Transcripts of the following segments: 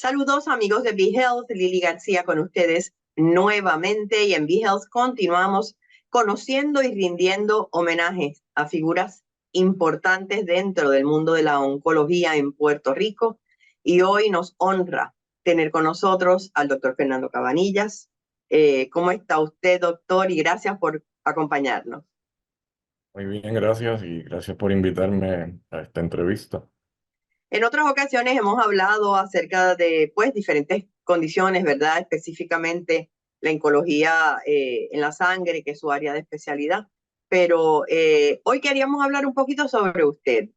Saludos amigos de BeHealth, Lili García con ustedes nuevamente y en BeHealth continuamos conociendo y rindiendo homenajes a figuras importantes dentro del mundo de la oncología en Puerto Rico y hoy nos honra tener con nosotros al doctor Fernando Cabanillas. ¿Cómo está usted, doctor? Y gracias por acompañarnos. Muy bien, gracias y gracias por invitarme a esta entrevista. En otras ocasiones hemos hablado acerca de pues, diferentes condiciones, ¿verdad? Específicamente la oncología en la sangre, que es su área de especialidad. Pero hoy queríamos hablar un poquito sobre usted.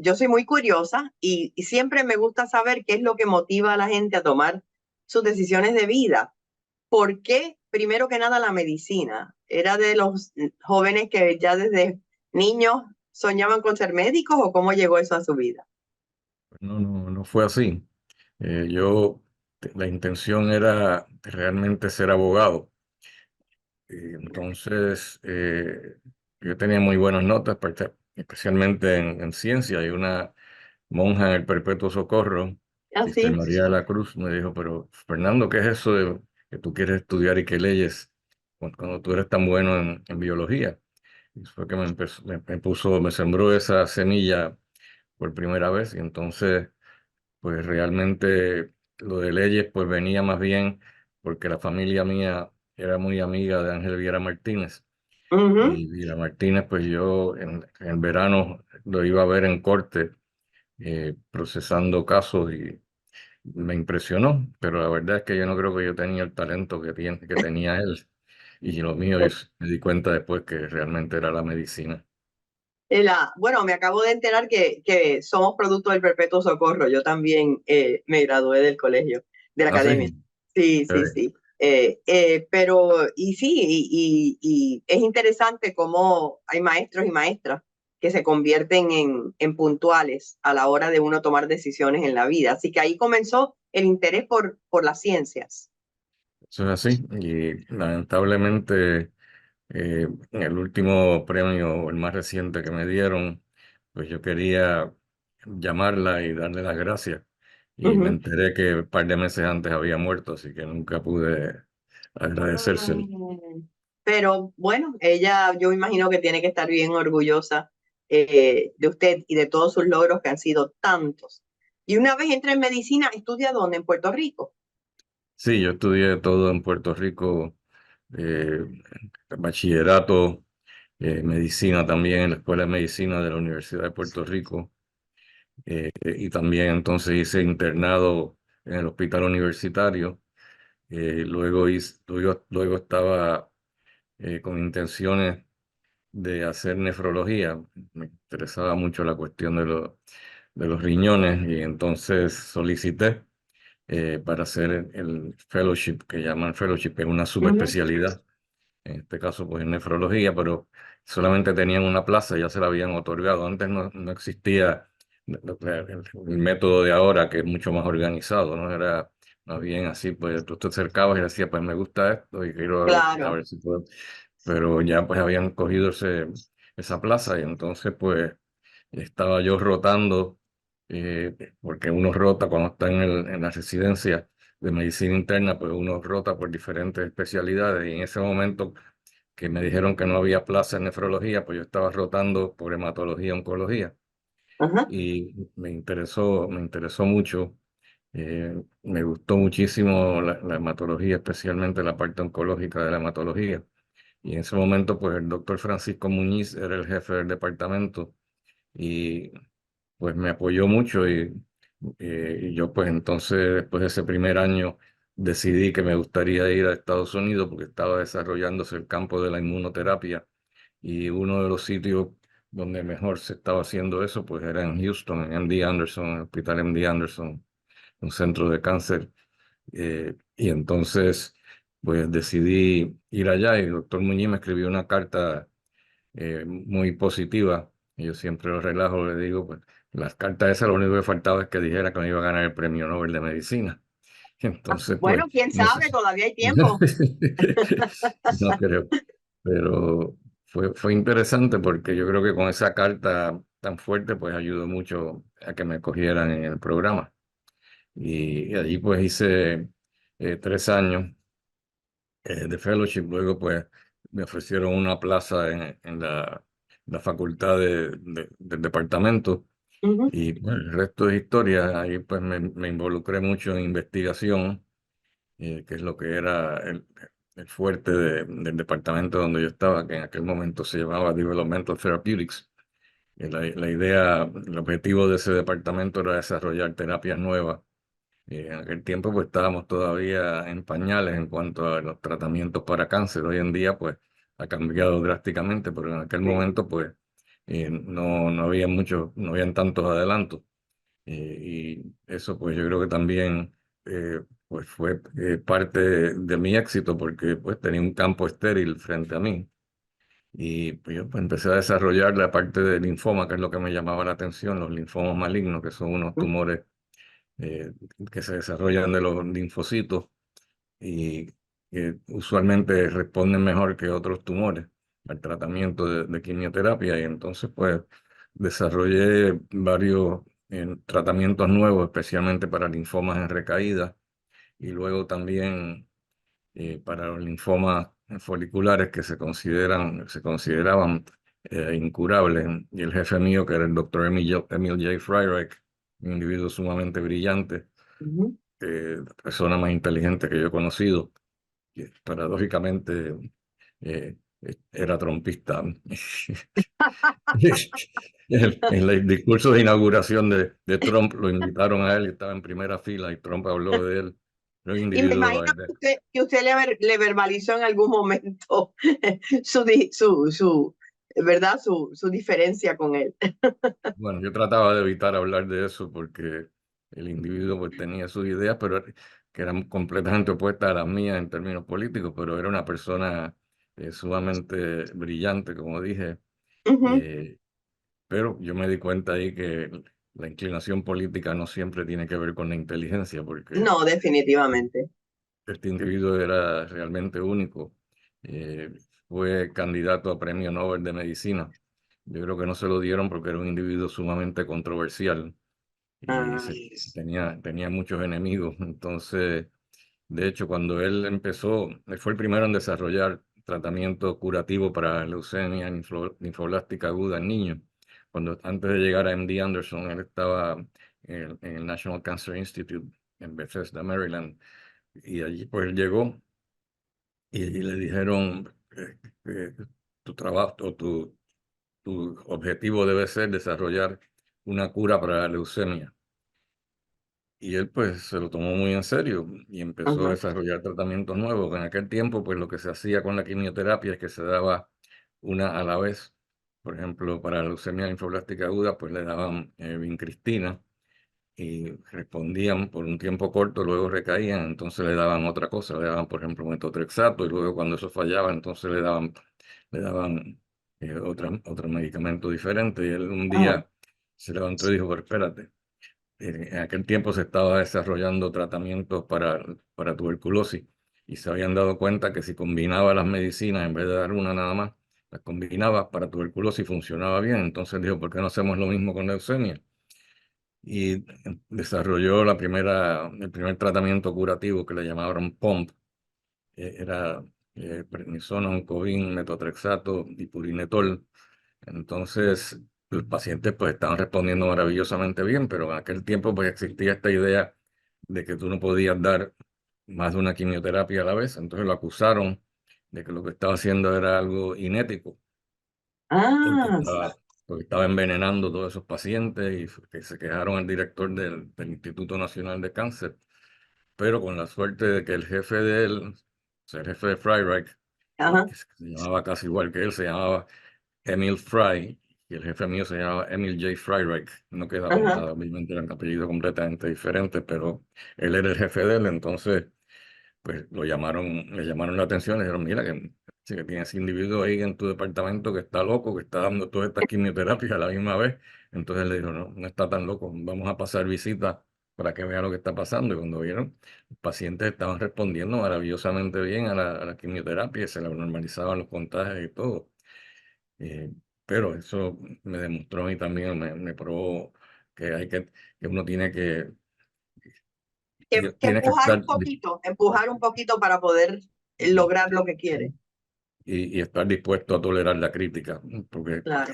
Yo soy muy curiosa y siempre me gusta saber qué es lo que motiva a la gente a tomar sus decisiones de vida. ¿Por qué, primero que nada, la medicina? ¿Era de los jóvenes que ya desde niños soñaban con ser médicos o cómo llegó eso a su vida? No fue así. La intención era realmente ser abogado. Entonces, yo tenía muy buenas notas, especialmente en ciencia. Y una monja en el Perpetuo Socorro, Sister Así. María de la Cruz, me dijo, pero Fernando, ¿qué es eso de que tú quieres estudiar y que leyes cuando tú eres tan bueno en biología? Y fue que me sembró esa semilla por primera vez y entonces pues realmente lo de leyes pues venía más bien porque la familia mía era muy amiga de Ángel Viera Martínez Ujú. y Viera Martínez pues yo en el verano lo iba a ver en corte procesando casos y me impresionó, pero la verdad es que yo no creo que yo tenía el talento que tenía él y lo mío me di cuenta después que realmente era la medicina. Bueno, me acabo de enterar que somos producto del Perpetuo Socorro. Yo también me gradué del colegio, de la Ah, academia. sí. Sí, sí, Eh, sí. Pero, y sí, y es interesante cómo hay maestros y maestras que se convierten en puntuales a la hora de uno tomar decisiones en la vida. Así que ahí comenzó el interés por las ciencias. Eso es así y lamentablemente en el último premio, el más reciente que me dieron, pues yo quería llamarla y darle las gracias. Y me Ujú. enteré que un par de meses antes había muerto, así que nunca pude agradecérselo. Pero bueno, ella yo imagino que tiene que estar bien orgullosa de usted y de todos sus logros que han sido tantos. Y una vez entra en medicina, ¿estudia dónde? En Puerto Rico. Sí, yo estudié todo en Puerto Rico, eh, bachillerato, medicina también en la Escuela de Medicina de la Universidad de Puerto Rico. Y también entonces hice internado en el hospital universitario. Luego estaba con intenciones de hacer nefrología. Me interesaba mucho la cuestión de los riñones y entonces solicité para hacer el fellowship, que llaman fellowship, que es una Ujú. subespecialidad, en este caso pues en nefrología, pero solamente tenían una plaza, ya se la habían otorgado. Antes no existía el método de ahora, que es mucho más organizado, ¿no? Era más bien así, pues tú te acercabas y decías, pues me gusta esto y quiero a Claro. ver si puedo. Pero ya pues habían cogido esa plaza y entonces pues estaba yo rotando, porque uno rota cuando está en la residencia de medicina interna, pues uno rota por diferentes especialidades y en ese momento que me dijeron que no había plaza en nefrología, pues yo estaba rotando por hematología, oncología Ajá. y me interesó mucho. Me gustó muchísimo la hematología, especialmente la parte oncológica de la hematología. Y en ese momento, pues el doctor Francisco Muñiz era el jefe del departamento y pues me apoyó mucho y yo pues entonces después de ese primer año decidí que me gustaría ir a Estados Unidos porque estaba desarrollándose el campo de la inmunoterapia y uno de los sitios donde mejor se estaba haciendo eso pues era en Houston, en MD Anderson, el Hospital MD Anderson, un centro de cáncer. Y entonces pues decidí ir allá y el doctor Muñiz me escribió una carta muy positiva. Y yo siempre lo relajo, le digo, pues las cartas esas lo único que faltaba es que dijera que me iba a ganar el premio Nobel de Medicina. Entonces, pues, Bueno, quién no sé. sabe, todavía hay tiempo. No creo. Pero fue interesante porque yo creo que con esa carta tan fuerte, pues ayudó mucho a que me cogieran en el programa. y allí pues hice 3 años de fellowship. Luego pues me ofrecieron una plaza en la facultad del departamento Ujú, y pues, el resto es historia. Ahí pues me involucré mucho en investigación, que es lo que era el fuerte del departamento donde yo estaba, que en aquel momento se llamaba Developmental Therapeutics. La idea, el objetivo de ese departamento era desarrollar terapias nuevas. En aquel tiempo pues estábamos todavía en pañales en cuanto a los tratamientos para cáncer. Hoy en día pues ha cambiado drásticamente, pero en aquel sí, momento pues no había mucho, no habían tantos adelantos. Y eso pues yo creo que también pues fue parte de mi éxito, porque pues tenía un campo estéril frente a mí. Y pues yo pues, empecé a desarrollar la parte del linfoma, que es lo que me llamaba la atención, los linfomas malignos, que son unos ujú, tumores eh, que se desarrollan de los linfocitos y que usualmente responden mejor que otros tumores al tratamiento de quimioterapia. Y entonces pues desarrollé varios tratamientos nuevos, especialmente para linfomas en recaída, y luego también para los linfomas foliculares que se consideraban incurables. Y el jefe mío, que era el doctor Emil J. Freireich, un individuo sumamente brillante, ujú. la persona más inteligente que yo he conocido, que paradójicamente era trompista. En el discurso de inauguración de Trump lo invitaron a él y estaba en primera fila y Trump habló de él. Era un Y me individuo, la imagino verdad. que usted le verbalizó en algún momento su, ¿verdad? Su diferencia con él. Bueno, yo trataba de evitar hablar de eso porque el individuo pues tenía sus ideas, pero que eran completamente opuestas a las mías en términos políticos, pero era una persona sumamente brillante, como dije. Ujú. eh, pero yo me di cuenta ahí que la inclinación política no siempre tiene que ver con la inteligencia, porque No, definitivamente. este individuo era realmente único. Eh, Fue candidato a Premio Nobel de Medicina. Yo creo que no se lo dieron porque era un individuo sumamente controversial y Ah, tenía muchos enemigos. Entonces, de hecho, cuando él empezó, él fue el primero en desarrollar tratamiento curativo para leucemia linfoblástica aguda en niños. Antes de llegar a MD Anderson, él estaba en el National Cancer Institute en Bethesda, Maryland, y allí pues él llegó y allí le dijeron que tu trabajo o tu objetivo debe ser desarrollar una cura para la leucemia. Y él pues se lo tomó muy en serio y empezó a ajá, desarrollar tratamientos nuevos. En aquel tiempo pues lo que se hacía con la quimioterapia es que se daba una a la vez. Por ejemplo, para la leucemia linfoblástica aguda pues le daban vincristina y respondían por un tiempo corto, luego recaían, entonces le daban otra cosa, le daban por ejemplo metotrexato, y luego cuando eso fallaba entonces le daban otro medicamento diferente. Y él un ajá, día se levantó y dijo, pero espérate, en aquel tiempo se estaba desarrollando tratamientos para tuberculosis y se habían dado cuenta que si combinaba las medicinas en vez de dar una nada más, las combinaba para tuberculosis y funcionaba bien. Entonces dijo, ¿por qué no hacemos lo mismo con leucemia? Y desarrolló el primer tratamiento curativo que le llamaban POMP. Era prednisona, oncovin, metotrexato y purinetol. Entonces, los pacientes pues estaban respondiendo maravillosamente bien, pero en aquel tiempo pues existía esta idea de que tú no podías dar más de una quimioterapia a la vez. Entonces lo acusaron de que lo que estaba haciendo era algo inético, porque ah, estaba, porque estaba envenenando a todos esos pacientes, y que se quejaron al director del Instituto Nacional de Cáncer. Pero con la suerte de que el jefe de él, o sea, el jefe de Freireich, ajá, que se llamaba casi igual que él, se llamaba Emil Fry, y el jefe mío se llamaba Emil J. Freireich. No quedaban ajá, nada, obviamente eran apellidos completamente diferentes, pero él era el jefe de él. Entonces pues le llamaron la atención, le dijeron, mira que, sí, que tienes ese individuo ahí en tu departamento que está loco, que está dando todas estas quimioterapias a la misma vez. Entonces le dijeron, no, no está tan loco, vamos a pasar visita para que vea lo que está pasando. Y cuando vieron, los pacientes estaban respondiendo maravillosamente bien a la quimioterapia, y se le normalizaban los contagios y todo. Eh, pero eso me demostró a mí también, me probó que que uno tiene que que tienes que estar empujar un poquito para poder lograr lo que quiere. y estar dispuesto a tolerar la crítica, porque Claro,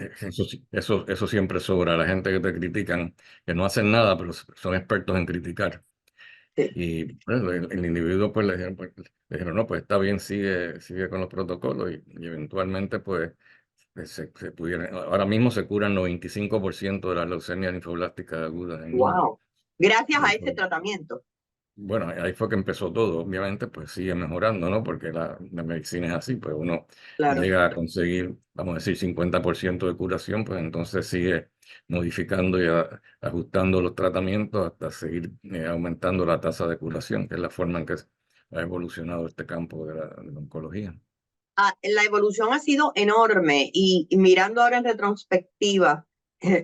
eso siempre sobra. La gente que te critican, que no hacen nada, pero son expertos en criticar. sí. Y bueno, el individuo le dijeron, no, pues está bien, sigue con los protocolos y eventualmente pues se pudieran, ahora mismo se curan 95% de las leucemias linfoblásticas agudas en niños. Wow. Gracias Y a eso, ese tratamiento. bueno, ahí fue que empezó todo. Obviamente, pues sigue mejorando, ¿no? Porque la medicina es así, pues uno Claro. llega a conseguir, vamos a decir, 50% de curación, pues entonces sigue modificando y ajustando los tratamientos hasta seguir aumentando la tasa de curación, que es la forma en que ha evolucionado este campo de la oncología. La evolución ha sido enorme y mirando ahora en retrospectiva,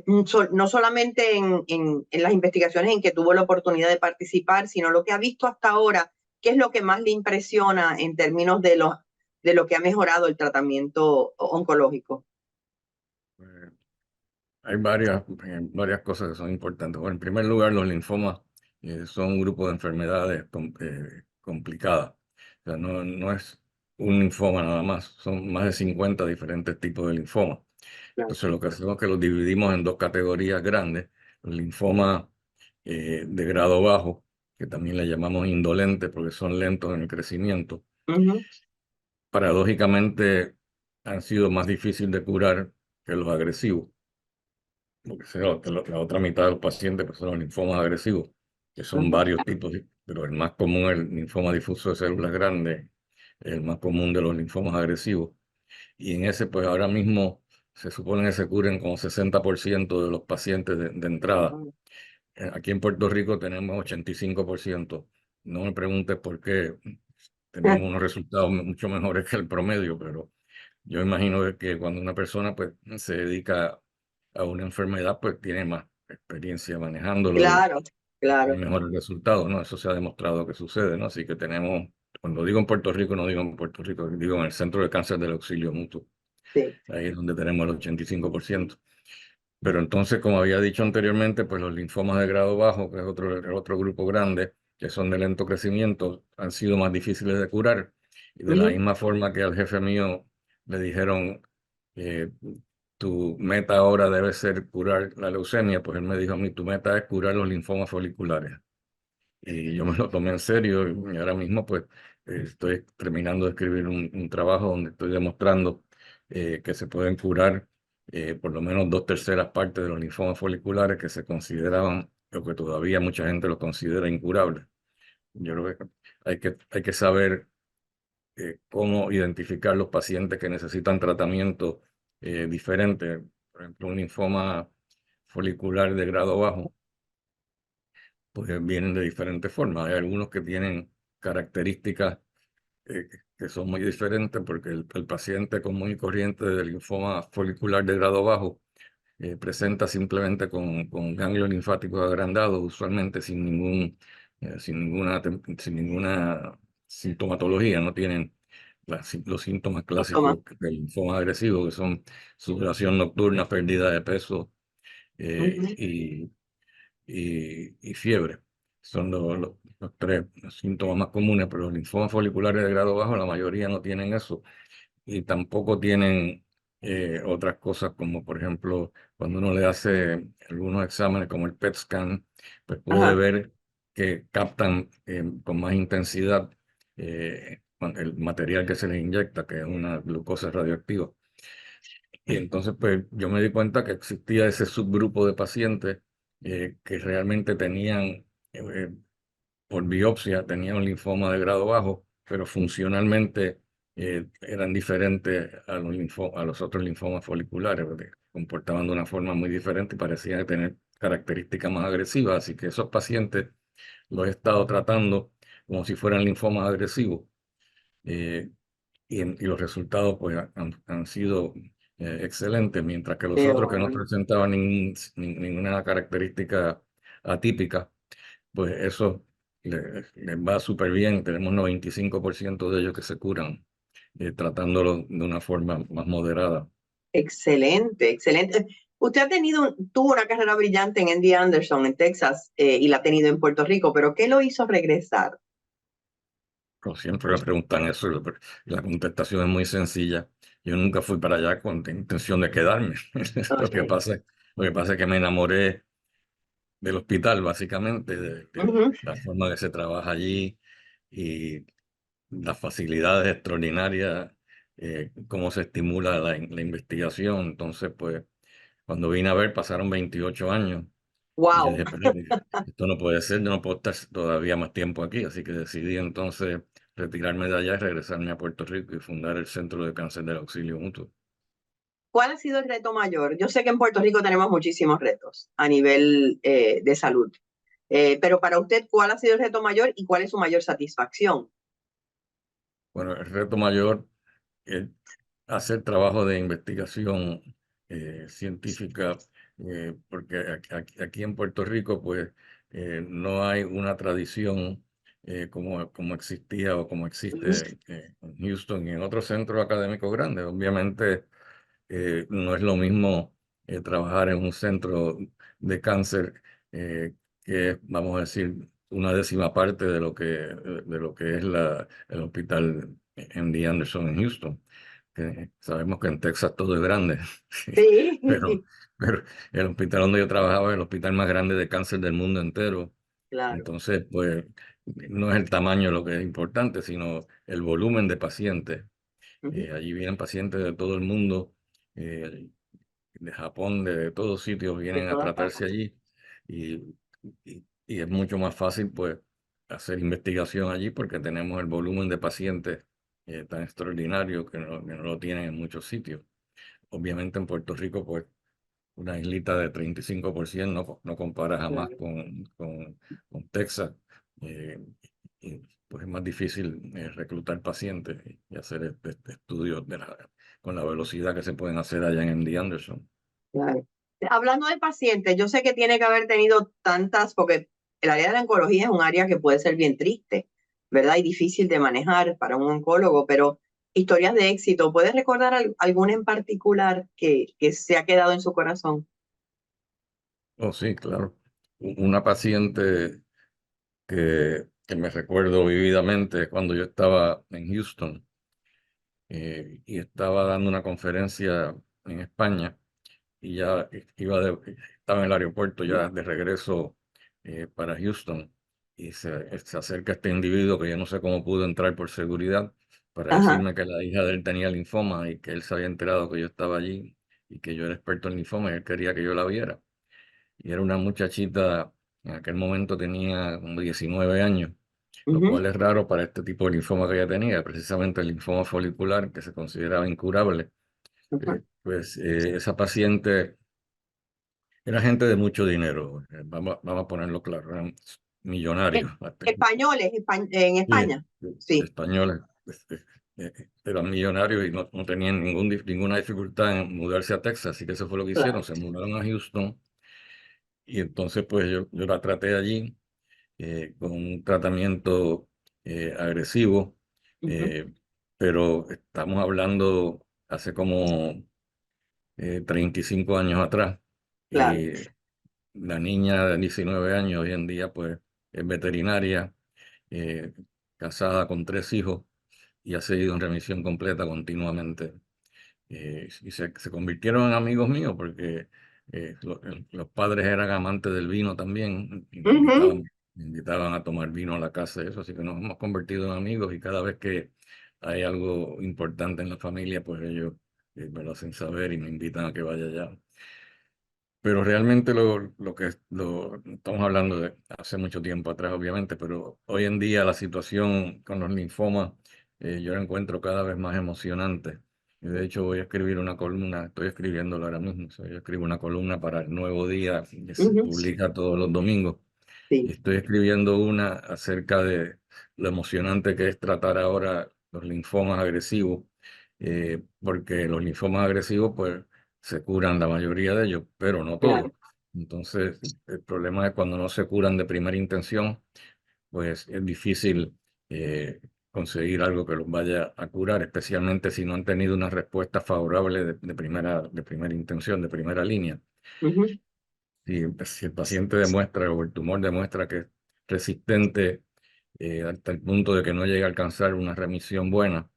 no solamente en las investigaciones en que tuvo la oportunidad de participar, sino lo que ha visto hasta ahora, ¿qué es lo que más le impresiona en términos de lo que ha mejorado el tratamiento oncológico? Eh, Hay varias cosas que son importantes. Bueno, en primer lugar, los linfomas son un grupo de enfermedades complicadas. O sea, no es un linfoma nada más, son más de 50 diferentes tipos de linfomas. Claro. Entonces, lo que hacemos es que los dividimos en dos categorías grandes: los linfomas de grado bajo, que también le llamamos indolentes porque son lentos en el crecimiento. Ujú, Paradójicamente, han sido más difíciles de curar que los agresivos. Porque la otra mitad de los pacientes pues, son los linfomas agresivos, que son ujú. varios tipos, pero el más común es el linfoma difuso de células grandes, el más común de los linfomas agresivos. Y en ese, pues ahora mismo se supone que se curen como 60% de los pacientes de entrada. Wow. Aquí en Puerto Rico tenemos 85%. No me preguntes por qué tenemos unos resultados mucho mejores que el promedio, pero yo imagino que cuando una persona pues, se dedica a una enfermedad, pues tiene más experiencia manejándolo y Claro, tiene claro, mejores resultados, ¿no? Eso se ha demostrado que sucede, ¿no? Así que tenemos, cuando digo en Puerto Rico, no digo en Puerto Rico, digo en el Centro de Cáncer del Auxilio Mutuo. sí. Ahí es donde tenemos el 85%. Pero entonces, como había dicho anteriormente, pues los linfomas de grado bajo, que es otro grupo grande, que son de lento crecimiento, han sido más difíciles de curar. Y de la Ujú. misma forma que al jefe mío le dijeron, eh, tu meta ahora debe ser curar la leucemia, pues él me dijo a mí, tu meta es curar los linfomas foliculares. Y yo me lo tomé en serio y ahora mismo pues estoy terminando de escribir un trabajo donde estoy demostrando que se pueden curar por lo menos 2/3 partes de los linfomas foliculares que se consideraban, o que todavía mucha gente los considera incurables. Yo creo que hay que saber cómo identificar los pacientes que necesitan tratamiento diferente. Por ejemplo, un linfoma folicular de grado bajo pues vienen de diferentes formas. Hay algunos que tienen características que son muy diferentes porque el paciente común y corriente del linfoma folicular de grado bajo presenta simplemente con ganglios linfáticos agrandados, usualmente sin ninguna sintomatología, no tienen los síntomas Toma. clásicos del linfoma agresivo, que son sudoración nocturna, pérdida de peso Ujú. eh, y y fiebre. Son los tres síntomas más comunes, pero los linfomas foliculares de grado bajo, la mayoría no tienen eso y tampoco tienen otras cosas como, por ejemplo, cuando uno le hace algunos exámenes como el PET scan, pues puede Ajá. ver que captan con más intensidad el material que se les inyecta, que es una glucosa radioactiva. Y entonces, pues yo me di cuenta que existía ese subgrupo de pacientes que realmente tenían, eh, por biopsia, tenían un linfoma de grado bajo, pero funcionalmente eran diferentes a los otros linfomas foliculares, porque comportaban de una forma muy diferente y parecían tener características más agresivas. Así que esos pacientes los he estado tratando como si fueran linfomas agresivos. eh, y los resultados pues han sido excelentes, mientras que los Qué otros que no bueno. presentaban ninguna característica atípica, pues eso les va súper bien. Tenemos 95% de ellos que se curan tratándolo de una forma más moderada. Excelente, excelente. Usted tuvo una carrera brillante en MD Anderson, en Texas, y la ha tenido en Puerto Rico, pero ¿qué lo hizo regresar? Como siempre me preguntan eso y la contestación es muy sencilla. Yo nunca fui para allá con intención de quedarme. Lo que Okay. pasa, lo que pasa es que me enamoré del hospital, básicamente, de Ujú. la forma que se trabaja allí y las facilidades extraordinarias, cómo se estimula la investigación. Entonces, pues, cuando vine a ver, pasaron 28 años y yo Wow. dije, pero esto no puede ser, yo no puedo estar todavía más tiempo aquí. Así que decidí entonces retirarme de allá y regresarme a Puerto Rico y fundar el Centro de Cáncer del Auxilio Mutuo. ¿Cuál ha sido el reto mayor? Yo sé que en Puerto Rico tenemos muchísimos retos a nivel de salud, pero para usted, ¿cuál ha sido el reto mayor y cuál es su mayor satisfacción? Bueno, el reto mayor es hacer trabajo de investigación científica, porque aquí en Puerto Rico, pues, no hay una tradición como existía o como Ujú. existe en Houston y en otros centros académicos grandes. Obviamente, no es lo mismo trabajar en un centro de cáncer eh, que es, vamos a decir, una décima parte de lo que es el hospital MD Anderson en Houston. Que sabemos que en Texas todo es grande, Sí, pero, pero el hospital donde yo trabajaba es el hospital más grande de cáncer del mundo entero. claro. Entonces, pues, no es el tamaño lo que es importante, sino el volumen de pacientes. Ujú. Allí vienen pacientes de todo el mundo, eh, de Japón, de todos sitios De vienen a todas tratarse partes. allí y, y es mucho más fácil pues hacer investigación allí porque tenemos el volumen de pacientes tan extraordinario que no lo tienen en muchos sitios. Obviamente en Puerto Rico pues una islita de 35% no compara jamás Claro, con Texas. eh, y, pues es más difícil reclutar pacientes y hacer este estudios con la velocidad que se pueden hacer allá en MD Anderson. claro. Hablando de pacientes, yo sé que tiene que haber tenido tantas, porque el área de la oncología es un área que puede ser bien triste, ¿verdad? Y difícil de manejar para un oncólogo, pero historias de éxito, ¿puedes recordar alguna en particular que se ha quedado en su corazón? Oh, sí, claro. Una paciente que me recuerdo vividamente cuando yo estaba en Houston y estaba dando una conferencia en España y ya estaba en el aeropuerto ya de regreso para Houston y se acerca este individuo que yo no sé cómo pudo entrar por seguridad para Ajá. decirme que la hija de él tenía linfoma y que él se había enterado que yo estaba allí y que yo era experto en linfoma y él quería que yo la viera. Y era una muchachita, en aquel momento tenía como 19 años, lo Ujú. cual es raro para este tipo de linfoma que ella tenía, precisamente el linfoma folicular que se consideraba incurable. Ajá. Esa paciente era gente de mucho dinero, vamos a ponerlo claro, eran Eh, millonarios, Españoles en sí, España. Sí, españoles, eran millonarios y no tenían ninguna dificultad en mudarse a Texas, así que eso fue lo que hicieron, claro. se mudaron a Houston y entonces pues yo la traté allí con un tratamiento agresivo, Ujú. eh, pero estamos hablando hace como 35 años atrás. Claro, Y la niña de 19 años hoy en día pues es veterinaria, eh, casada con 3 hijos y ha seguido en remisión completa continuamente. Y se convirtieron en amigos míos porque los padres eran amantes del vino también y ujú. me invitaban a tomar vino a la casa y eso, así que nos hemos convertido en amigos y cada vez que hay algo importante en la familia, pues ellos me lo hacen saber y me invitan a que vaya allá. Pero realmente lo estamos hablando de hace mucho tiempo atrás, obviamente, pero hoy en día la situación con los linfomas yo la encuentro cada vez más emocionante. Y de hecho voy a escribir una columna, estoy escribiéndolo ahora mismo, o sea, yo escribo una columna para el Nuevo Día que se Ujú. publica todos los domingos. Y Sí, estoy escribiendo una acerca de lo emocionante que es tratar ahora los linfomas agresivos, porque los linfomas agresivos, pues, se curan la mayoría de ellos, pero no todos. claro, Entonces, el problema es cuando no se curan de primera intención, pues es difícil eh, conseguir algo que los vaya a curar, especialmente si no han tenido una respuesta favorable de primera intención, de primera línea. Ujú, Si el paciente demuestra o el tumor demuestra que es resistente hasta el punto de que no llega a alcanzar una remisión buena,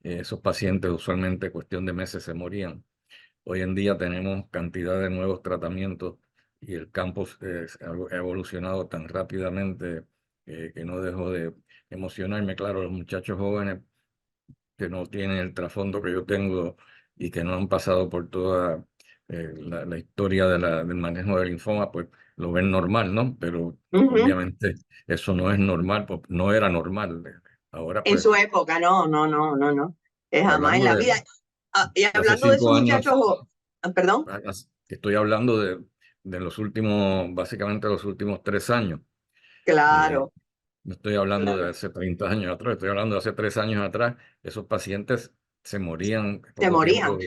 esos pacientes usualmente cuestión de meses se morían. Hoy en día tenemos cantidad de nuevos tratamientos y el campo ha evolucionado tan rápidamente que no dejo de emocionarme. Claro, los muchachos jóvenes que no tienen el trasfondo que yo tengo y que no han pasado por toda la historia del manejo del linfoma, pues lo ven normal, ¿no? Pero ujú. obviamente eso no es normal, pues, no era normal. Ahora En pues, su época, no, no, no, no, no. Jamás en hablando la vida. Y de hace hablando de esos 5 años, muchachos, perdón, estoy hablando de los últimos, básicamente los últimos 3 años. Eh, claro, no estoy hablando de claro, hace 30 años atrás, estoy hablando de hace 3 años atrás. Esos pacientes se morían se poco morían. tiempo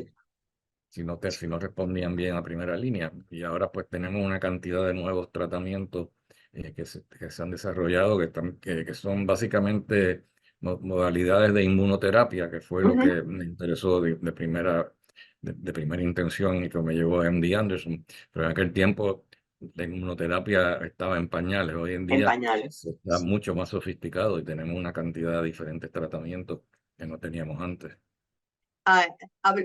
si no respondían bien a primera línea. Y ahora pues tenemos una cantidad de nuevos tratamientos que se han desarrollado, que son básicamente modalidades de inmunoterapia, que fue lo Ujú, que me interesó de primera intención y que me llevó a MD Anderson. Pero en aquel tiempo la inmunoterapia estaba en pañales. Hoy en en día pañales. se está mucho más sofisticado y tenemos una cantidad de diferentes tratamientos que no teníamos antes. Ah,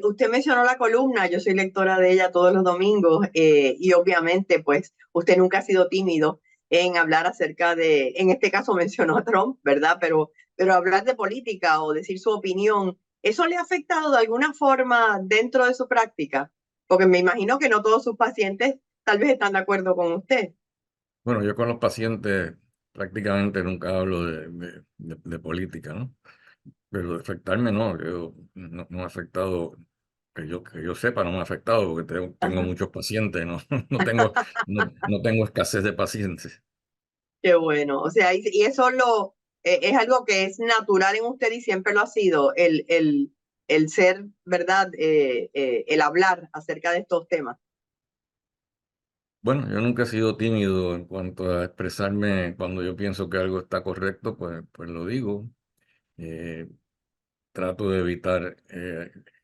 usted mencionó la columna, yo soy lectora de ella todos los domingos y obviamente pues usted nunca ha sido tímido en hablar acerca de, en este caso mencionó a Trump, ¿verdad? Pero hablar de política o decir su opinión, ¿eso le ha afectado de alguna forma dentro de su práctica? Porque me imagino que no todos sus pacientes tal vez están de acuerdo con usted. Bueno, yo con los pacientes prácticamente nunca hablo de política, ¿no? Pero de afectarme no, no me ha afectado, que yo sepa, no me ha afectado porque tengo Ajá, muchos pacientes, no, no tengo escasez de pacientes. qué bueno. O sea, y eso es algo que es natural en usted y siempre lo ha sido, el ser, ¿verdad? El hablar acerca de estos temas. Bueno, yo nunca he sido tímido en cuanto a expresarme cuando yo pienso que algo está correcto, pues lo digo. Eh, Trato de evitar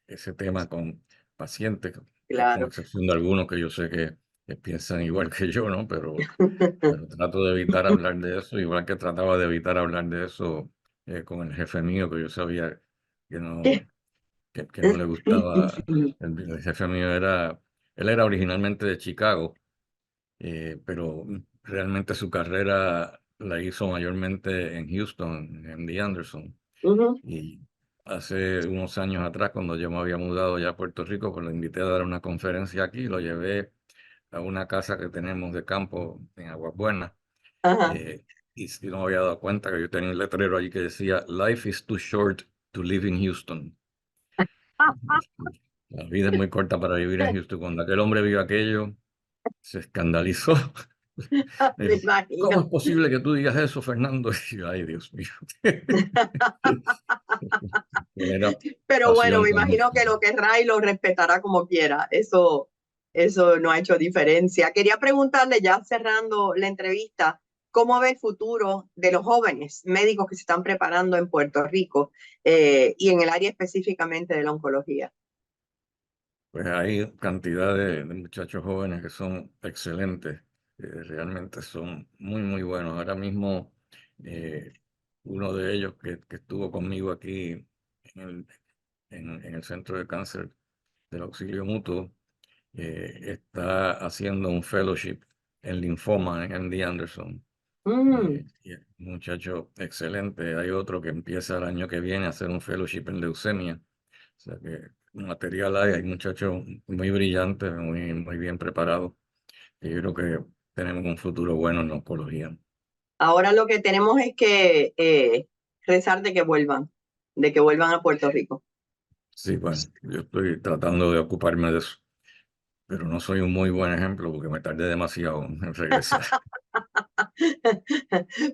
ese tema con pacientes, con Claro. excepción de algunos que yo sé que piensan igual que yo, ¿no? Pero trato de evitar hablar de eso, igual que trataba de evitar hablar de eso con el jefe mío, que yo sabía que no, que no le gustaba. El jefe mío él era originalmente de Chicago, pero realmente su carrera la hizo mayormente en Houston, en MD Anderson. Ujú, Y hace unos años atrás, cuando yo me había mudado ya a Puerto Rico, pues lo invité a dar una conferencia aquí, lo llevé a una casa que tenemos de campo en Aguas Buenas. ajá. eh, y si no me había dado cuenta que yo tenía un letrero allí que decía, Life is too short to live in Houston. La vida es muy corta para vivir en Houston. Cuando aquel hombre vio aquello, se escandalizó. Me Me dijo, ¿cómo imagino. es posible que tú digas eso, Fernando? Y yo, ay, Dios mío. Él era Pero bueno, pasión me con imagino que Houston. lo querrá y lo respetará como quiera. Eso no ha hecho diferencia. Quería preguntarle, ya cerrando la entrevista, ¿cómo ve el futuro de los jóvenes médicos que se están preparando en Puerto Rico y en el área específicamente de la oncología? Pues hay cantidad de muchachos jóvenes que son excelentes, realmente son muy, muy buenos. Ahora mismo, eh, uno de ellos que estuvo conmigo aquí en en el Centro de Cáncer del Auxilio Mutuo, está haciendo un fellowship en linfoma en MD Anderson. Mm, Y es un muchacho excelente. Hay otro que empieza el año que viene a hacer un fellowship en leucemia. O sea que material hay muchachos muy brillantes, muy bien preparados. Y yo creo que tenemos un futuro bueno en la oncología. ahora lo que tenemos es que rezar de que vuelvan a Puerto Rico. Sí, bueno, yo estoy tratando de ocuparme de eso, pero no soy un muy buen ejemplo porque me tardé demasiado en regresar.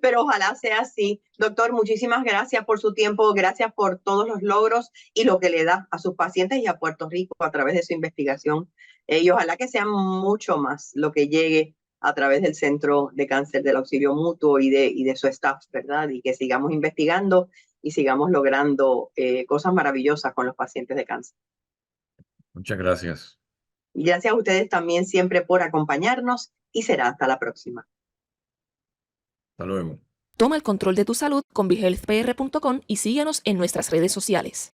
Pero ojalá sea así. Doctor, muchísimas gracias por su tiempo, gracias por todos los logros y lo que le da a sus pacientes y a Puerto Rico a través de su investigación. Y ojalá que sea mucho más lo que llegue a través del Centro de Cáncer del Auxilio Mutuo y de su staff, ¿verdad? Y que sigamos investigando y sigamos logrando cosas maravillosas con los pacientes de cáncer. Muchas gracias. Gracias a ustedes también siempre por acompañarnos y será hasta la próxima. Hasta luego. Toma el control de tu salud con BeHealthPR.com y síguenos en nuestras redes sociales.